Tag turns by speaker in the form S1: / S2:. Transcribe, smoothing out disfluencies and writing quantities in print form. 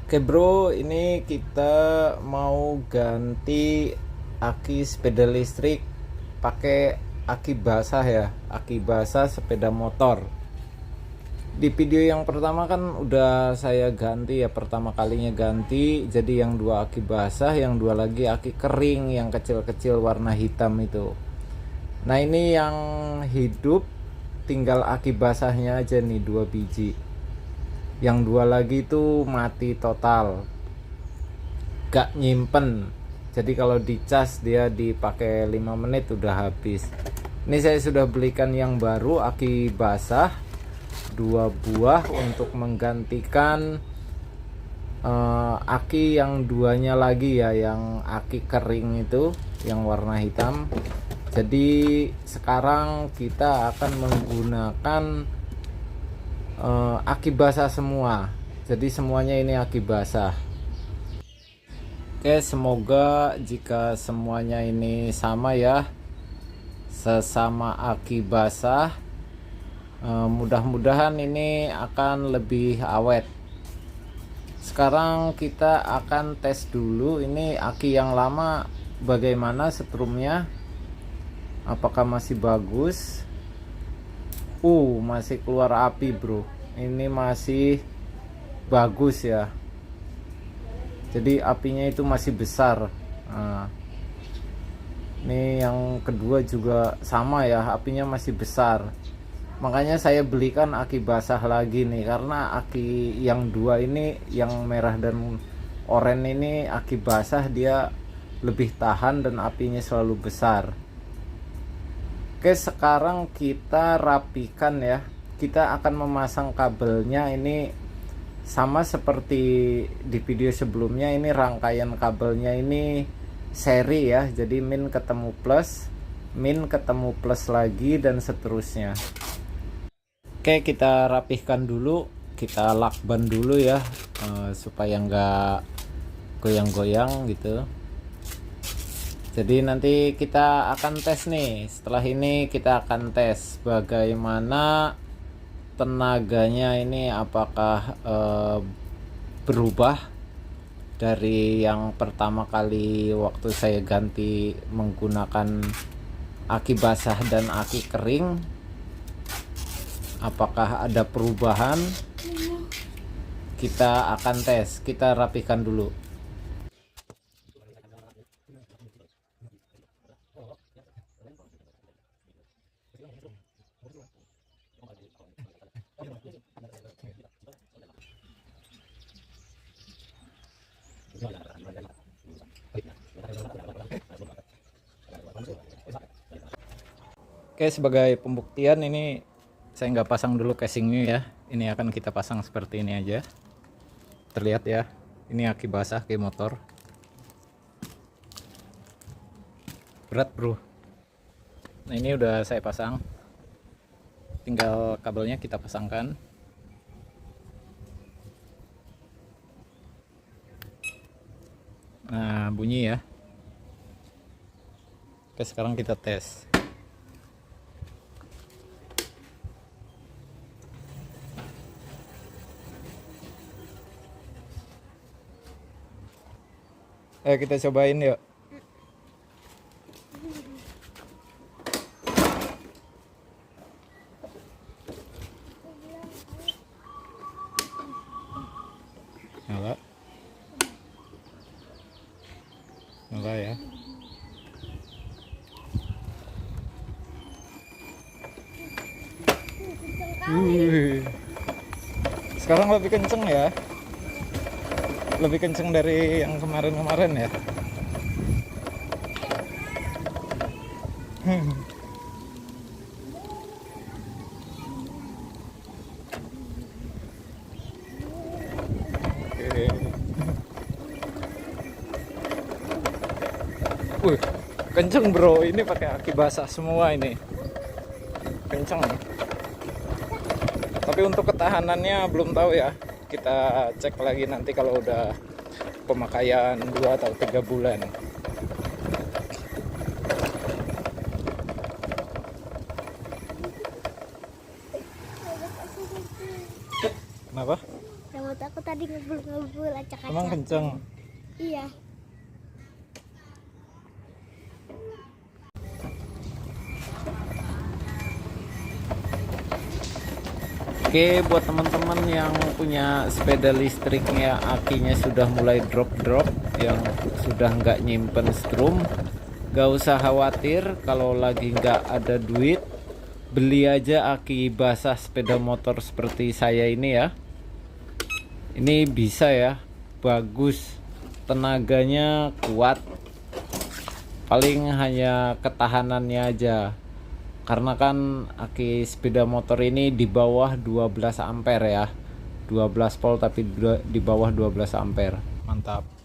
S1: Oke bro, ini kita mau ganti aki sepeda listrik pakai aki basah ya, aki basah sepeda motor. Di video yang pertama kan udah saya ganti ya, pertama kalinya ganti, jadi yang dua aki basah, yang dua lagi aki kering yang kecil-kecil warna hitam itu. Nah ini yang hidup tinggal aki basahnya aja nih, 2 biji. Yang dua lagi itu mati total, gak nyimpen. Jadi kalau dicas dia dipakai 5 menit udah habis. Ini saya sudah belikan yang baru, aki basah 2 buah untuk menggantikan aki yang duanya lagi ya, yang aki kering itu yang warna hitam. Jadi sekarang kita akan menggunakan aki basah semua, jadi semuanya ini aki basah. Oke, semoga jika semuanya ini sama ya, sesama aki basah, mudah-mudahan ini akan lebih awet. Sekarang kita akan tes dulu ini aki yang lama bagaimana setrumnya, apakah masih bagus. Masih keluar api bro, ini masih bagus ya, jadi apinya itu masih besar. Nah, ini yang kedua juga sama ya, apinya masih besar. Makanya saya belikan aki basah lagi nih, karena aki yang dua ini, yang merah dan oranye ini aki basah, dia lebih tahan dan apinya selalu besar. Oke, sekarang kita rapikan ya. Kita akan memasang kabelnya, ini sama seperti di video sebelumnya. Ini rangkaian kabelnya ini seri ya, jadi min ketemu plus lagi dan seterusnya. Oke, kita rapihkan dulu, kita lakban dulu ya, supaya nggak goyang-goyang gitu. Jadi nanti kita akan tes nih. Setelah ini kita akan tes bagaimana tenaganya ini, apakah berubah dari yang pertama kali waktu saya ganti menggunakan aki basah dan aki kering. Apakah ada perubahan? Kita akan tes. Kita rapikan dulu. Oke, sebagai pembuktian ini saya nggak pasang dulu casingnya ya. Ini akan kita pasang seperti ini aja. Terlihat ya, ini aki basah, aki motor. Berat bro. Nah ini udah saya pasang, tinggal kabelnya kita pasangkan. Nah bunyi ya. Oke, sekarang kita tes. Ayo kita cobain yuk. Nyala. Nyala ya. Sekarang lebih kenceng ya. Lebih kenceng dari yang kemarin-kemarin ya. Kenceng bro, ini pakai aki basah semua ini. Kenceng. Tapi untuk ketahanannya belum tahu ya. Kita cek lagi nanti kalau udah pemakaian 2 atau 3 bulan.
S2: Kenapa?
S1: Rambut aku
S2: tadi ngebul-ngebul acak-acak.
S1: Emang kenceng.
S2: Iya.
S1: Oke, buat teman-teman yang punya sepeda listriknya akinya sudah mulai drop-drop, yang sudah nggak nyimpen strum, gak usah khawatir. Kalau lagi nggak ada duit, beli aja aki basah sepeda motor seperti saya ini ya. Ini bisa ya, bagus, tenaganya kuat, paling hanya ketahanannya aja. Karena kan aki sepeda motor ini di bawah 12 ampere ya, 12 volt tapi di bawah 12 ampere. Mantap.